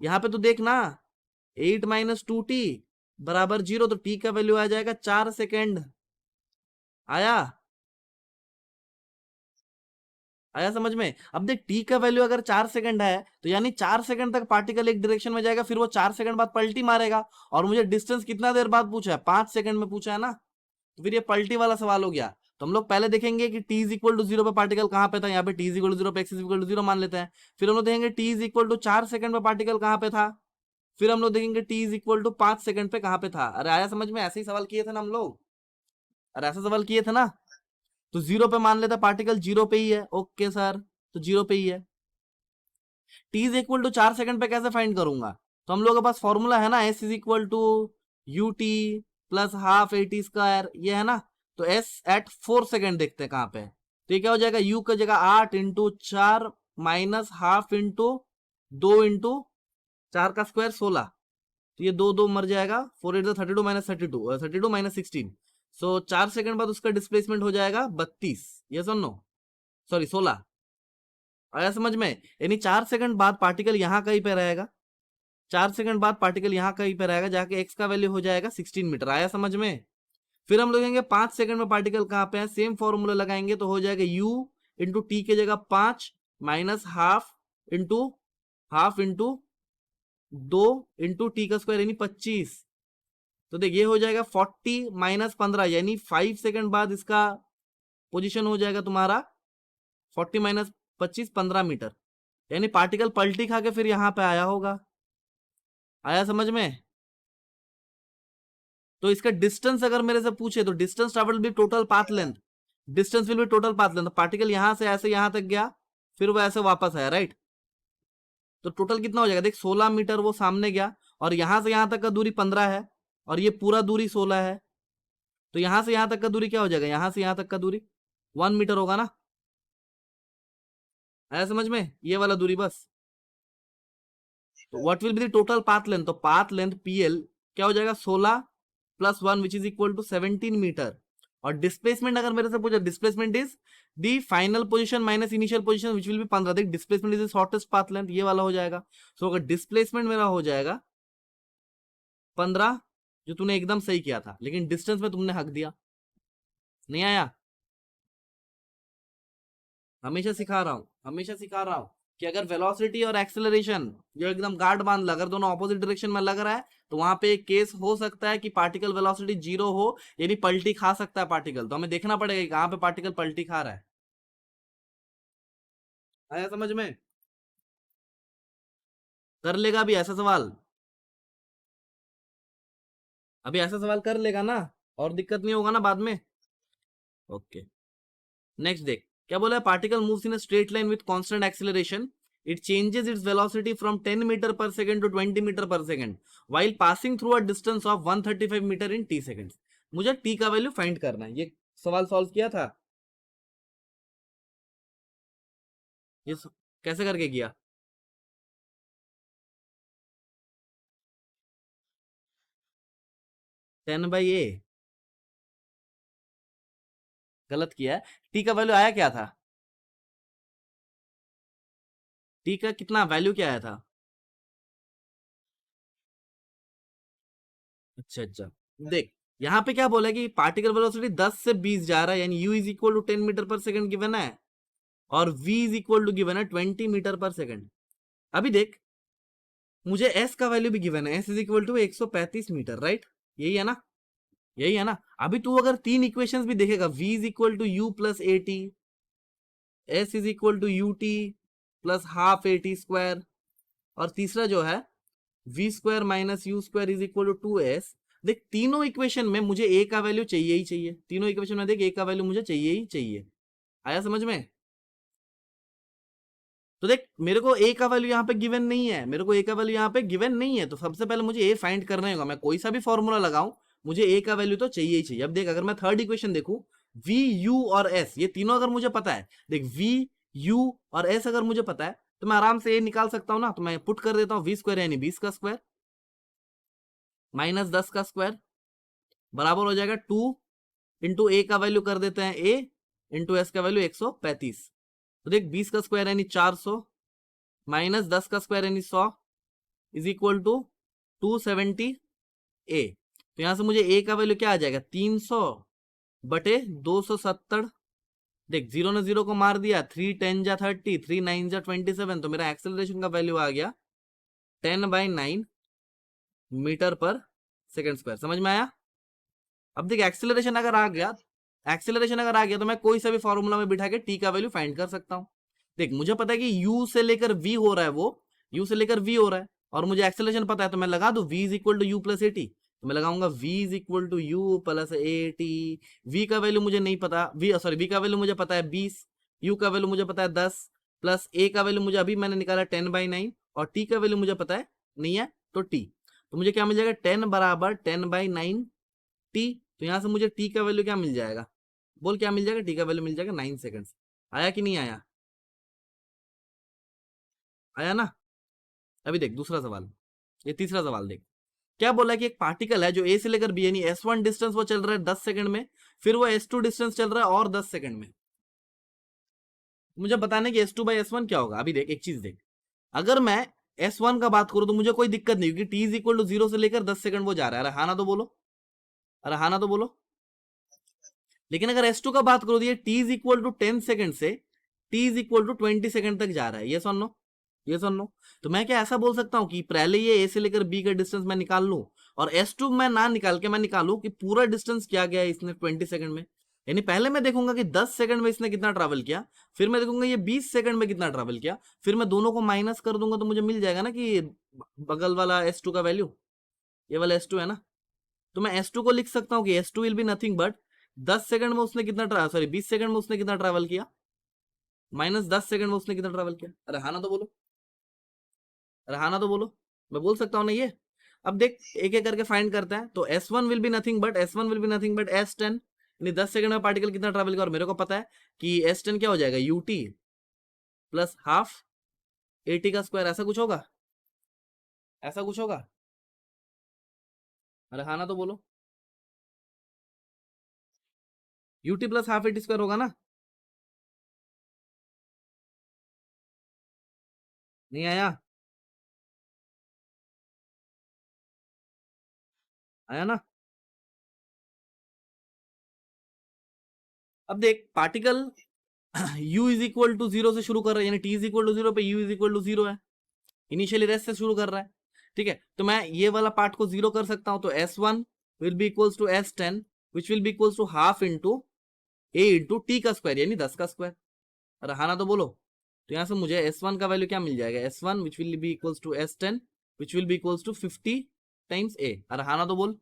यहाँ पे तो देख ना, 8 - 2t बराबर 0, तो t का वैल्यू आ जाएगा 4 सेकेंड, आया, आया समझ में। अब देख t का वैल्यू अगर 4 सेकंड है, तो यानी 4 सेकंड तक पार्टिकल एक डायरेक्शन में जाएगा, फिर वो 4 सेकंड बाद पलटी मारेगा, और मुझे डिस्टेंस कितना देर बाद पूछा है, 5 सेकंड में पूछा है ना, तो फिर ये पलटी वाला सवाल हो गया। तो हम लोग पहले देखेंगे कि t इज इक्वल टू 0 पे पार्टिकल कहां पे था, यहाँ पे t इज इक्वल टू 0 पे x इज इक्वल टू 0 मान लेते हैं, फिर हम लोग देखेंगे t is equal to 4 second पे पार्टिकल कहां पे था, फिर हम लोग देखेंगे t is equal to 5 second पे कहां पे था। अरे आया समझ में, ऐसे ही सवाल किए थे ना हम लोग, अरे ऐसा सवाल किए थे ना। तो 0 पे मान लेता पार्टिकल 0 पे ही है, ओके सर, तो 0 पे ही है। t is equal to 4 second पे कैसे फाइंड करूंगा, तो हम लोग के पास फॉर्मूला है ना, s is equal to u t plus half a t square, ये है ना, तो s एट 4 सेकंड देखते हैं कहां पे, तो ये क्या हो जाएगा, u की जगह 8 into 4 minus half into 2 into 4 का स्क्वायर 16, तो ये दो दो मर जाएगा, 4 8 32 माइनस 32 32 माइनस 16, सो 4 सेकंड बाद उसका डिस्प्लेसमेंट हो जाएगा 32, यस और नो, सॉरी 16, आया समझ में। यानी 4 सेकंड बाद पार्टिकल यहाँ कहीं पे रहेगा, 4 सेकंड बाद पार्टिकल यहाँ कहीं पे रहेगा, जाके एक्स का वैल्यू हो जाएगा 16 मीटर, आया समझ में। फिर हम लोग 5 सेकंड में पार्टिकल कहाँ पे है, सेम फॉर्मूला लगाएंगे, तो हो जाएगा u इंटू टी की जगह 5 minus half into 2 into t का स्क्वायर यानी 25, तो देख ये हो जाएगा 40 माइनस 15, यानी 5 सेकंड बाद इसका पोजीशन हो जाएगा तुम्हारा 40 माइनस 25 15 मीटर, यानी पार्टिकल पलटी खा के फिर यहाँ पे आया होगा, आया समझ में। तो इसका डिस्टेंस अगर मेरे से पूछे तो डिस्टेंस ट्रैवल भी total path length, distance will भी टोटल पाथ लेंथ, पार्टिकल यहां से ऐसे यहां तक गया, फिर वो ऐसे वापस आया, राइट, तो टोटल कितना हो जाएगा, देख 16 मीटर वो सामने गया, और यहां से यहां तक का दूरी 15 है, और ये पूरा दूरी 16 है, तो यहां से यहां तक का दूरी क्या हो जाएगा, यहां से यहां तक का दूरी 1 मीटर होगा ना, आया समझ में, ये वाला दूरी बस। तो what will be the total path length, तो पाथ लेंथ पीएल क्या हो जाएगा 16 plus 1 which is equal to 17 metre, और डिस्प्लेसमेंट अगर मेरे से पूछा, displacement is the final position minus initial position which will be 15, देख displacement is the shortest path length, ये वाला हो जाएगा। सो अगर डिस्प्लेसमेंट मेरा हो जाएगा 15 जो तूने एकदम सही किया था, लेकिन डिस्टेंस में तुमने हक दिया। नहीं आया? हमेशा सिखा रहा हूँ, हमेशा सिखा रहा हूँ कि अगर वेलोसिटी और एक्सेलरेशन जो एकदम गार्ड बांध ला, अगर दोनों ऑपोजिट डायरेक्शन में लग रहा है, तो वहां पे एक केस हो सकता है कि पार्टिकल वेलोसिटी जीरो हो, यानी पलटी खा सकता है पार्टिकल। तो हमें देखना पड़ेगा कि कहां पे पार्टिकल पलटी खा रहा है। आया समझ में? कर लेगा अभी ऐसा सवाल? अभी ऐसा सवाल कर लेगा ना? और दिक्कत नहीं होगा ना बाद में? ओके। नेक्स्ट देख क्या बोला है, particle moves in a straight line with constant acceleration, it changes its velocity from 10 meter per second to 20 meter per second while passing through a distance of 135 meter in t seconds। मुझे t का वैल्यू फाइंड करना है। ये सवाल सॉल्व किया था? ये कैसे करके किया? 10/a? गलत किया है। t का वैल्यू आया क्या था? t का कितना वैल्यू क्या आया था? अच्छा अच्छा। देख यहाँ पे क्या बोला है कि पार्टिकल वेलोसिटी 10 से 20 जा रहा है, यानी u is equal to 10 metre per second given है, और v is equal to given है 20 मीटर पर सेकंड। अभी देख मुझे s का वैल्यू भी गिवन है, s is equal to 135 metre, right? यही है ना? यही है ना? अभी तू अगर तीन इक्वेशंस भी देखेगा, v is equal to u plus a t, s is equal to u t plus half a t square, और तीसरा जो है v square minus u square is equal to 2s। देख तीनों इक्वेशन में मुझे a का वैल्यू चाहिए ही चाहिए, तीनों इक्वेशन में देख a का वैल्यू मुझे चाहिए ही चाहिए। आया समझ में? तो देख मेरे को a का वैल्यू यहाँ पे गिवन नहीं है, मेरे को a का वैल्यू यहाँ पे गिवन नहीं है, तो सबसे पहले मुझे a फाइंड करना होगा। मैं कोई सा भी फॉर्मूला लगाऊं, मुझे a का वैल्यू तो चाहिए ही चाहिए। अब देख अगर मैं थर्ड इक्वेशन देखूं, v u और s ये तीनों अगर मुझे पता है, देख v u और s अगर मुझे पता है, तो मैं आराम से a निकाल सकता हूँ ना। तो मैं पुट कर देता हूँ v स्क्वायर यानी 20 का स्क्वायर माइनस 10 का स्क्वायर बराबर हो जाएगा 2 इंटू ए का वैल्यू कर देते हैं a इंटू एस का वैल्यू 135। तो देख 20 का स्क्वायर यानी 400 माइनस 10 का स्क्वायर यानी 100 इज इक्वल टू 270 ए। तो यहां से मुझे ए का वैल्यू क्या आ जाएगा, 300 बटे 270। देख जीरो ने जीरो को मार दिया, 3 10 जा 30, 3 9 जा 27, तो मेरा एक्सेलरेशन का वैल्यू आ गया 10/9 मीटर पर सेकंड स्क्वायर। समझ में आया? अब देख एक्सेलरेशन अगर आ गया, एक्सेलरेशन अगर आ गया तो मैं कोई सा भी फॉर्मूला में बिठा के टी का वैल्यू फाइंड कर सकता हूं। देख मुझे पता है कि u से लेकर v हो रहा है, वो u से लेकर v हो रहा है, और मुझे एक्सेलरेशन पता है, तो मैं लगा दूं v is equal to u plus a t. तो मैं लगाऊंगा v is equal to u plus a t. v का वैल्यू मुझे नहीं पता, v का वैल्यू मुझे पता है 20, u का वैल्यू मुझे पता है 10, प्लस a का वैल्यू मुझे अभी मैंने निकाला 10/9, और t का वैल्यू मुझे पता है नहीं है, तो t। तो मुझे क्या मिल जाएगा, 10 बराबर 10/9 टी। तो यहां से मुझे टी का वैल्यू क्या मिल जाएगा, बोल क्या मिल जाएगा? टी का वैल्यू मिल जाएगा 9 सेकंड्स। आया कि नहीं आया? आया ना? अभी देख दूसरा सवाल, ये तीसरा सवाल देख क्या बोला है कि एक पार्टिकल है जो ए से लेकर बी यानी s1 डिस्टेंस वो चल रहा है 10 सेकंड में, फिर वो s2 डिस्टेंस चल रहा है और 10 सेकंड में। मुझे बताना है कि s2/s1 क्या होगा। अभी देख एक चीज देख, अगर मैं s1 का बात करूं तो मुझे कोई दिक्कत नहीं, क्योंकि t इज इक्वल टू 0 से लेकर 10 सेकंड वो जा रहा है। अरे हाँ ना तो बोलो, अरे हाँ ना तो बोलो। लेकिन अगर S2 का बात करो तो ये t is equal to 10 second से t is equal to 20 second तक जा रहा है। ये सुन लो, ये सुन लो। तो मैं क्या ऐसा बोल सकता हूँ कि पहले ये a से लेकर b का डिस्टेंस मैं निकाल लूं, और S2 मैं ना निकाल के मैं निकालू कि पूरा डिस्टेंस क्या गया है इसने 20 सेकंड में। यानी पहले मैं देखूंगा कि 10 सेकंड में इसने कितना ट्रैवल किया, फिर मैं देखूंगा ये 20 सेकंड में कितना ट्रैवल किया, फिर मैं दोनों को माइनस कर दूंगा, तो मुझे मिल जाएगा ना कि बगल वाला S2 का वैल्यू, ये वाला S2 है ना। तो मैं S2 को लिख सकता हूँ कि S2 will be nothing but 10 second में उसने कितना सॉरी 20 सेकंड में उसने कितना ट्रैवल किया, माइनस 10 सेकंड में उसने कितना ट्रैवल किया। अरे हाँ ना तो बोलो, अरे हाँ ना तो बोलो। मैं बोल सकता हूँ ना ये। अब देख एक एक करके फाइंड करते हैं। तो S1 will be nothing but S10, यानी 10 सेकंड में पार्टिकल कितना ट्रैवल किया, और मेरे को पता है कि S10 क्या हो जाएगा, यूटी प्लस हाफ एटी का स्क्वायर। ऐसा कुछ होगा, ऐसा कुछ होगा। अरे हाँ ना तो बोलो, u t plus half a t square होगा ना? नहीं आया? आया ना? अब देख particle u is equal to 0 से शुरू कर रहा है, यानी t इज इक्वल टू 0 पे u इज इक्वल टू 0 है, इनिशियली रेस्ट से शुरू कर रहा है, ठीक है। तो मैं ये वाला पार्ट को 0 कर सकता हूं, तो s1 will be equals to s10 which will be equals to half into a into t का स्क्वायर, यानी 10 का स्क्वायर। अरे हाँ ना तो बोलो। तो यहाँ से मुझे s1 का वैल्यू क्या मिल जाएगा, s1 which will be equals to s10 which will be equals to 50 times a। अरे हाँ ना तो बोल,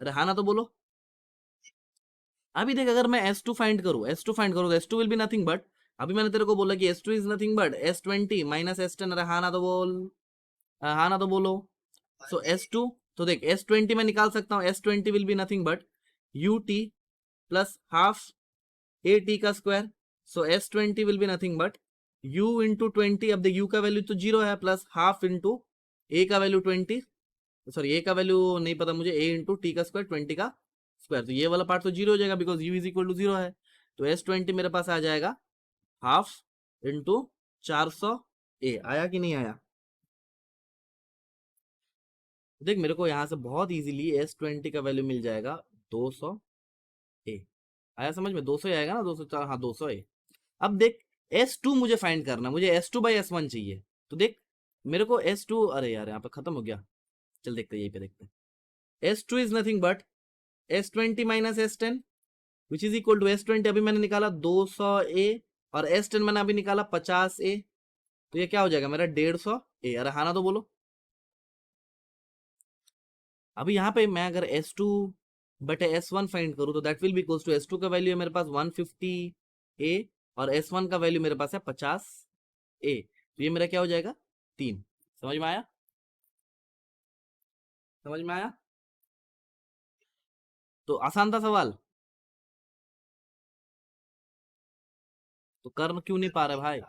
अरे हाँ ना तो बोलो। अभी देख अगर मैं s2 फाइंड करूं, s2 फाइंड करूं तो s2 will be nothing but, अभी मैंने तेरे को बोला कि s2 is nothing but s20 minus s10। अरे हाँ ना तो बोल, हाँ ना तो बोलो। सो s2, तो देख s20 में निकाल सकता हूँ, s20 will be nothing but ut plus half a t का square. So s20 will be nothing but u into 20, अब देख u का वैल्यू तो 0 है, प्लस हाफ इंटू a का वैल्यू 20, सॉरी a का वैल्यू नहीं पता मुझे, a इंटू टी का स्क्वायर 20 का स्क्वायर। तो ये वाला पार्ट तो 0 हो जाएगा because u is equal to 0 है। तो s20 मेरे पास आ जाएगा हाफ इंटू 400 a। आया कि नहीं आया? देख मेरे को यहाँ से बहुत इजीली s20 का वैल्यू मिल जाएगा 200 a। आया समझ में? 200 ही आएगा ना, 200, हाँ 200 a। अब देख s2 मुझे फाइंड करना, मुझे s2 बाई s1 चाहिए। तो देख मेरे को s2, अरे यार यहाँ पे खत्म हो गया, चल देखते यहीं पे देखते। s2 is nothing but s20 minus s10 which is equal to s20 अभी मैंने निकाला 200 a और s10 मैंने अभी निकाला 50 a। तो ये क्या हो जाएगा मेरा 150 a। अरे हाँ ना तो बोलो। अभी यहाँ पे मैं अगर s2 बटे s1 फाइंड करूँ तो that will be equals to s2 का वैल्यू है मेरे पास 150 a और s1 का वैल्यू मेरे पास है 50 a। तो ये मेरा क्या हो जाएगा 3। समझ में आया? समझ में आया? तो आसान था सवाल, तो कर क्यों नहीं पा रहे भाई?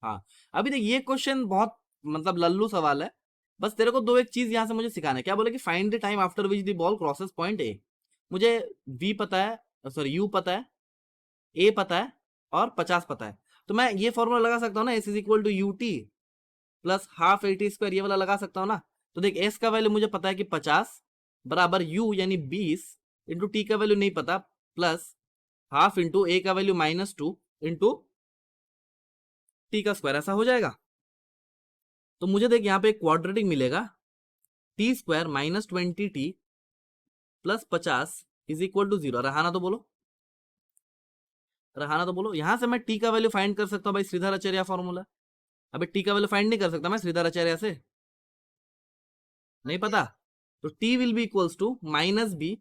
हाँ, अभी देख ये क्वेश्चन बहुत मतलब लल्लू सवाल है। बस तेरे को दो एक चीज यहाँ से मुझे सिखाना है। क्या बोले कि find the time after which the ball crosses point A. मुझे v पता है, सॉरी u पता है, a पता है और 50 पता है। तो मैं ये फॉर्मूला लगा सकता हूँ ना, s is equal to u t plus half a t square, ये वाला लगा सकता हूँ ना। तो देख s का वैल्यू मुझे पता है कि 50 बराबर u यानी 20 इंटू टी का वैल्यू नहीं पता, प्लस हाफ इंटू ए का वैल्यू -2 इंटू टी का स्क्वायर, ऐसा हो जाएगा। तो मुझे देख यहाँ पे एक क्वाड्रेटिक मिलेगा, t square -20t plus 50 is equal to 0। रहाना तो बोलो, रहाना तो बोलो। यहां से मैं टी का वैल्यू फाइंड कर सकता हूँ भाई, श्रीधराचार्य फॉर्मूला। अबे टी का वैल्यू फाइंड नहीं कर सकता मैं श्रीधराचार्य से, नहीं पता। तो t will be equals to minus b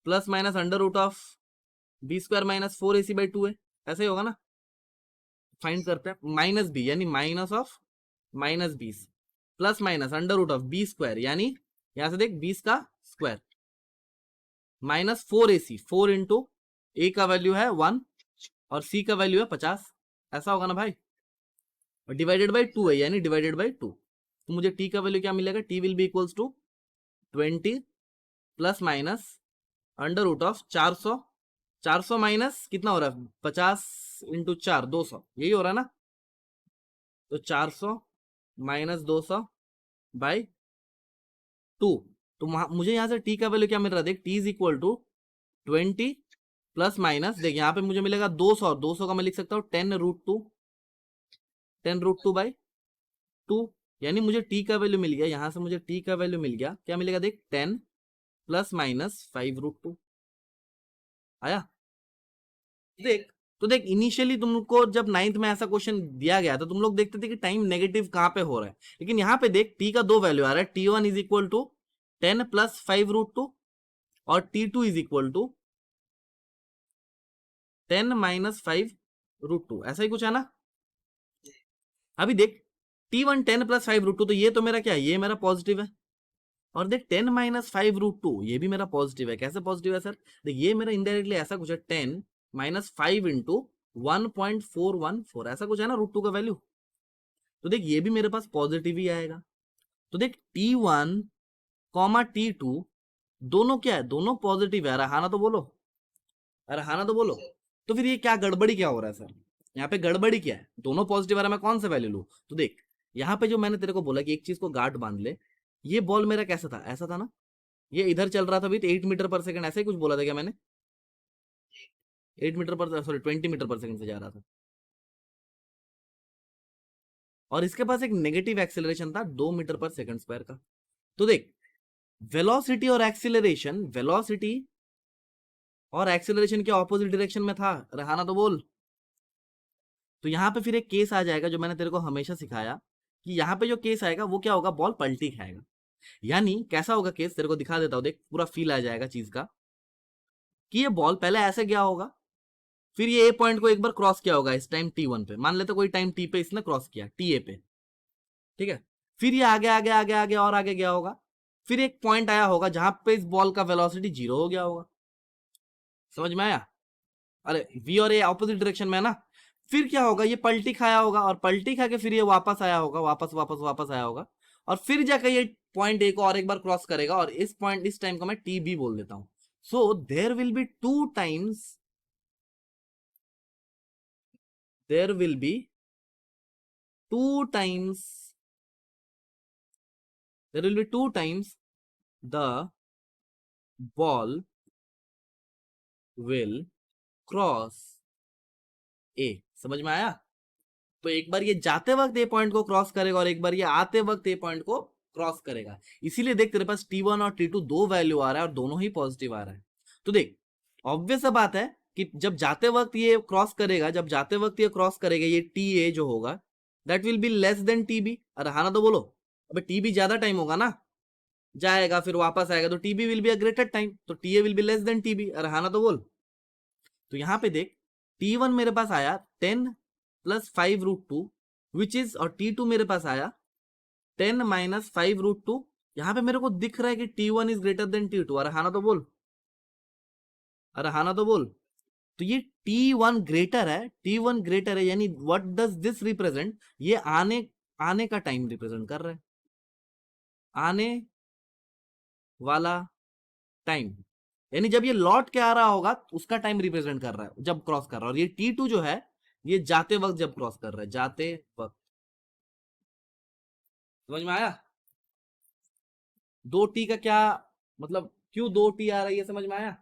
plus minus under root of b square minus 4ac/2 है, ऐसे ही होगा ना। फाइंड करते हैं, माइनस बी यानी minus of -20 plus minus under root of b square, यानी यहां से देख 20 का स्क्वायर माइनस 4ac, 4 इंटू ए का वैल्यू है 1 और सी का वैल्यू है 50, ऐसा होगा ना भाई। और डिवाइडेड बाई 2 है, यानी डिवाइडेड बाई 2। तो मुझे टी का वैल्यू क्या मिलेगा, t will be equals to 20 plus minus under root of 400, 400 minus कितना हो रहा है 50 इंटू 4, 200, यही हो रहा है ना। तो 400 माइनस 200 बाई 2। तो मुझे यहाँ से टी का वैल्यू क्या मिल रहा है, देख t is equal to 20 plus minus, देख यहाँ पे मुझे मिलेगा 200 और 200 का मैं लिख सकता हूँ 10√2, 10√2 बाई 2, यानी मुझे टी का वैल्यू मिल गया। यहाँ से मुझे टी का वैल्यू मिल गया, क्या मिलेगा देख 10 प्लस माइनस 5√2। आया? देख तो देख इनिशियली तुमको जब 9th में ऐसा क्वेश्चन दिया गया था, तुम लोग देखते थे कि टाइम नेगेटिव कहाँ पे हो रहा है, लेकिन यहाँ पे देख टी का दो वैल्यू आ रहा है, t1 is equal to 10 plus 5√2 और t2 is equal to 10 minus 5√2, ऐसा ही कुछ है ना। अभी देख t1 10 प्लस 5√2, तो ये तो मेरा क्या है, ये मेरा पॉजिटिव है। और देख 10 माइनस 5√2 ये भी मेरा पॉजिटिव है। कैसे पॉजिटिव है सर, देख ये मेरा इनडायरेक्टली ऐसा कुछ है, 10 माइनस 5 इंटू 1.414, ऐसा कुछ है ना √2 का वैल्यू। तो देख ये भी मेरे पास पॉजिटिव ही आएगा। तो देख t1 कॉमा t2 दोनों क्या है, दोनों पॉजिटिव है। अरे हाँ ना तो बोलो, अरे हाँ ना तो बोलो। तो फिर ये क्या गड़बड़ी क्या हो रहा है सर, यहाँ पे गड़बड़ी क्या है, दोनों पॉजिटिव आ रहा है, मैं कौन सा वैल्यू लूँ। तो देख यहाँ पे जो मैंने तेरे को बोला कि एक चीज को गांठ बांध ले, ये बॉल मेरा कैसा था, ऐसा था ना। ये इधर चल रहा था विथ 8 मीटर पर सेकंड, ऐसे ही कुछ बोला था क्या मैंने? 8 मीटर पर, सॉरी 20 मीटर पर सेकंड से जा रहा था, और इसके पास एक नेगेटिव एक्सेलरेशन था 2 मीटर पर सेकंड स्क्वायर का। तो देख, वेलोसिटी और एक्सीलरेशन, वेलोसिटी और एक्सीलरेशन के ऑपोजिट डायरेक्शन में था, रहाना तो बोल। तो यहाँ पे फिर एक केस आ जाएगा जो मैंने तेरे को हमेशा सिखाया, कि यहाँ पे जो केस आएगा वो क्या होगा, बॉल पलटी खाएगा। यानी कैसा होगा केस, तेरे को दिखा देता हूँ, देख पूरा फील आ जाएगा चीज का, कि ये बॉल पहले ऐसे गया होगा, फिर ये ए पॉइंट को एक बार क्रॉस किया होगा इस टाइम T1 पे, मान लेते कोई टाइम टी पे इसने क्रॉस किया, TA पे, ठीक है। फिर ये आगे आगे आगे आगे और आगे गया होगा, फिर एक पॉइंट आया होगा जहां पे इस बॉल का वेलोसिटी 0 हो गया होगा। समझ में आया? अरे V और ए ऑपोजिट डायरेक्शन में है ना। फिर क्या होगा, ये पलटी खाया होगा, और पलटी खा के फिर ये वापस आया होगा, वापस वापस वापस आया होगा, और फिर जाकर ये पॉइंट ए को और एक बार क्रॉस करेगा, और इस पॉइंट, इस टाइम को मैं TB बोल देता हूं। So there will be two times, there will be two times, there will be two times the ball will cross A। समझ में आया? तो एक बार ये जाते वक्त ए पॉइंट को क्रॉस करेगा, और एक बार ये आते वक्त ए पॉइंट को क्रॉस करेगा। इसीलिए देख, तेरे पास T1 और T2 दो वैल्यू आ रहा है, और दोनों ही पॉजिटिव आ रहा है। तो देख, ऑब्वियस बात है कि जब जाते वक्त ये क्रॉस करेगा, जब जाते वक्त ये क्रॉस करेगा, ये TA जो होगा that will be less than TB। अरे हाँ ना तो बोलो। अबे TB ज्यादा टाइम होगा ना, जाएगा फिर वापस आएगा, तो TB will be a greater time, तो TA will be less than TB। अरे हाँ ना तो बोल। तो यहाँ पे देख, T1 मेरे पास आया 10 + 5√2 विच इज, और T2 मेरे पास आया 10 - 5√2। यहाँ पे मेरे को दिख रहा है कि T1 is greater than T2। अरे हाँ ना तो बोल, अरे हाँ ना तो बोल। तो ये T1 ग्रेटर है, T1 ग्रेटर है, यानी व्हाट डज दिस रिप्रेजेंट, ये आने आने का टाइम रिप्रेजेंट कर रहा है, आने वाला टाइम, यानी जब ये लौट के आ रहा होगा उसका टाइम रिप्रेजेंट कर रहा है, जब क्रॉस कर रहा है। और ये T2 जो है, ये जाते वक्त जब क्रॉस कर रहा है, जाते वक्त। समझ में आया? 2T का क्या मतलब, क्यों 2T आ रही है, समझ में आया?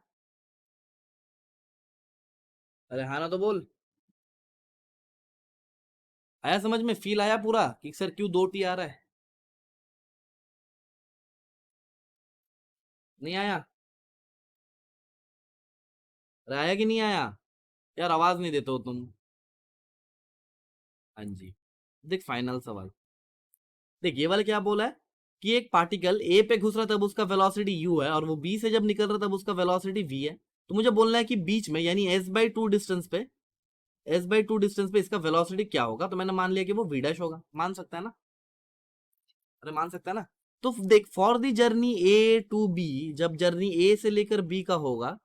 अरे हाँ ना तो बोल, आया समझ में, फील आया पूरा कि सर क्यों 2T आ रहा है? नहीं आया? अरे आया कि नहीं आया? यार आवाज नहीं देते हो तुम। हाँ जी। देख फाइनल सवाल, देख ये वाला क्या बोला है, कि एक पार्टिकल ए पे घुस रहा तब उसका वेलोसिटी u है, और वो बी से जब निकल रहा तब उसका वेलोसिटी v है। तो मुझे बोलना है कि बीच में, यानी s/2 डिस्टेंस पे, s/2 डिस्टेंस पे इसका वेलोसिटी क्या होगा। तो मैंने मान लिया कि वो v डैश होगा। मान सकता है ना? अरे मान सकता है ना? तो देख, for the journey A to B, जब जर्नी A से लेकर B का होगा,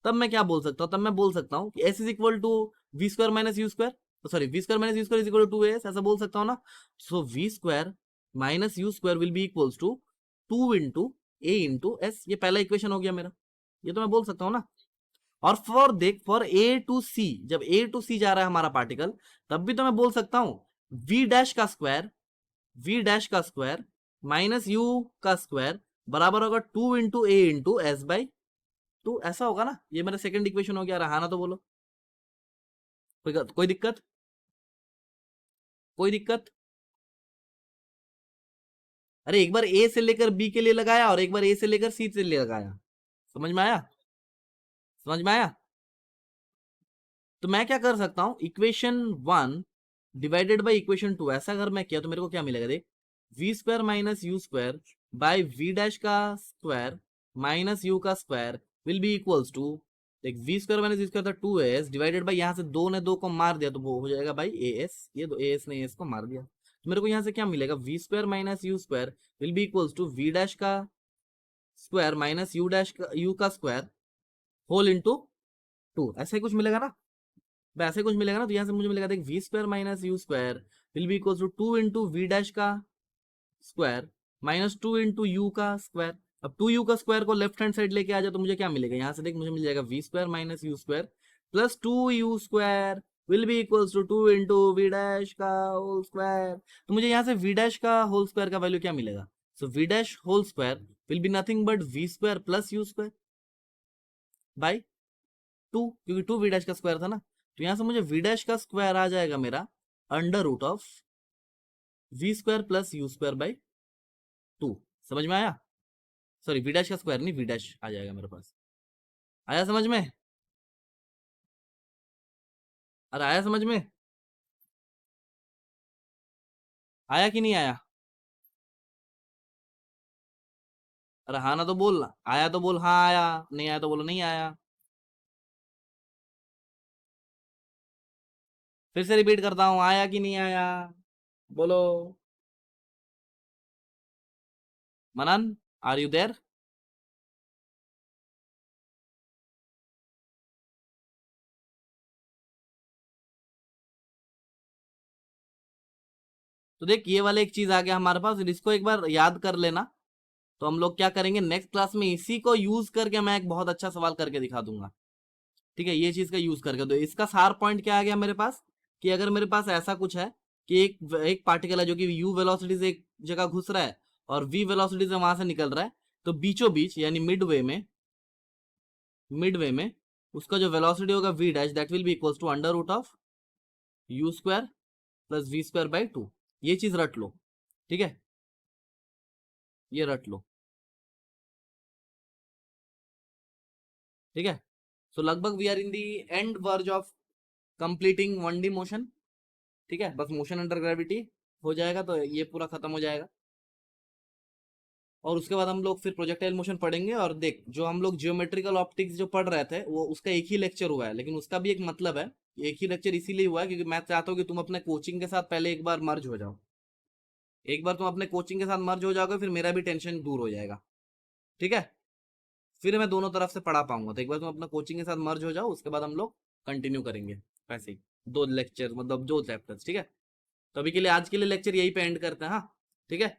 तब मैं क्या बोल सकता हूँ, तब मैं बोल सकता हूँ कि s is equal to v² - u², sorry v² - u² is equal to 2as, ऐसा बोल सकता हूँ ना। So v² - u² will be equals to 2 into a into s। ये पहला इक्वेशन हो गया मेरा, ये तो मैं बोल सकता हूँ ना। और फॉर देख, फॉर A to C, जब A to C जा रहा है हमारा पार्टिकल, तब भी तो मैं बोल सकता हूँ v डैश का स्क्वायर, v डैश का स्क्वायर माइनस u का स्क्वायर बराबर होगा 2 इंटू a इंटू s/2। ऐसा होगा ना, ये मेरा सेकंड इक्वेशन हो गया। रहा ना तो बोलो, कोई दिक्कत, कोई दिक्कत? अरे एक बार ए से लेकर बी के लिए लगाया, और एक बार ए से लेकर सी से लिए लगाया। समझ में आया? समझ में आया? तो मैं क्या कर सकता हूं, इक्वेशन 1 डिवाइडेड बाई इक्वेशन 2, ऐसा अगर मैं किया तो मेरे को क्या मिलेगा, देख v² - u² by v dash का स्क्वायर माइनस u का square will be equals to, देख v² - u² था 2as, डिवाइडेड बाई, यहाँ से 2 ने 2 को मार दिया तो वो हो जाएगा भाई as, ये दो as ने as को मार दिया, तो मेरे को यहाँ से क्या मिलेगा, v² - u² will be equals to v dash का स्क्वायर माइनस u का स्क्वायर होल इंटू 2, ऐसा ही कुछ मिलेगा ना। वैसे कुछ मिलेगा ना, तो यहाँ से मुझे मिलेगा, देख v² - u² will be equal to 2 into v dash का स्क्वायर माइनस 2 इंटू यू का स्क्वायर। अब 2u का स्क्वायर को लेफ्ट हैंड साइड लेके आ जाए तो मुझे क्या मिलेगा, यहाँ से देख मुझे मिल जाएगा v² - u² plus 2u² will be equals to 2 into v dash का होल स्क्वायर। तो मुझे यहाँ से वी डैश का होल स्क्वायर का वैल्यू क्या मिलेगा, so v dash whole square will be nothing but v square plus u square by 2, क्योंकि 2 वी डैश का स्क्वायर था ना, तो यहां से मुझे वी डैश का स्क्वायर आ जाएगा मेरा under root of v square plus u square by 2। समझ में आया? सॉरी, वी डैश का स्क्वायर नहीं, वी डैश आ जाएगा मेरे पास। आया समझ में? अरे आया समझ में? आया कि नहीं आया? अरे हाँ ना तो बोल, आया तो बोल हाँ आया, नहीं आया तो बोलो नहीं आया। फिर से रिपीट करता हूँ, आया कि नहीं आया? बोलो। मनन, आर यू देयर? तो देख, ये वाला एक चीज आ गया हमारे पास, इसको एक बार याद कर लेना। तो हम लोग क्या करेंगे नेक्स्ट क्लास में, इसी को यूज करके मैं एक बहुत अच्छा सवाल करके दिखा दूंगा। ठीक है, ये चीज का यूज करके। तो इसका सार पॉइंट क्या आ गया मेरे पास, कि अगर मेरे पास ऐसा कुछ है कि एक पार्टिकल है जो कि यू वेलोसिटी से एक जगह घुस रहा है और वी वेलोसिटी से वहां से निकल रहा है, तो बीचों बीच यानी मिड वे में उसका जो वेलोसिटी होगा v dash, that will be equals to under root of u square plus v square by 2। ये चीज रट लो, ठीक है, ये रट लो, ठीक है। सो लगभग we are in the end verge of completing 1D motion. ठीक है, बस मोशन अंडर ग्रेविटी हो जाएगा तो ये पूरा खत्म हो जाएगा। और उसके बाद हम लोग फिर प्रोजेक्टाइल मोशन पढ़ेंगे। और देख, जो हम लोग जियोमेट्रिकल ऑप्टिक्स जो पढ़ रहे थे, वो उसका एक ही लेक्चर हुआ है, लेकिन उसका भी एक मतलब है। एक ही लेक्चर इसीलिए हुआ है क्योंकि मैं चाहता हूँ कि तुम अपने कोचिंग के साथ पहले एक बार मर्ज हो जाओ। एक बार तुम अपने कोचिंग के साथ मर्ज हो जाओगे, फिर मेरा भी टेंशन दूर हो जाएगा। ठीक है, फिर मैं दोनों तरफ से पढ़ा पाऊंगा। तो एक बार तुम अपना कोचिंग के साथ मर्ज हो जाओ, उसके बाद हम लोग कंटिन्यू करेंगे वैसे ही, 2 लेक्चर मतलब 2 चैप्टर्स। ठीक है, तो अभी के लिए, आज के लिए लेक्चर यही पे एंड करते हैं। हाँ, ठीक है।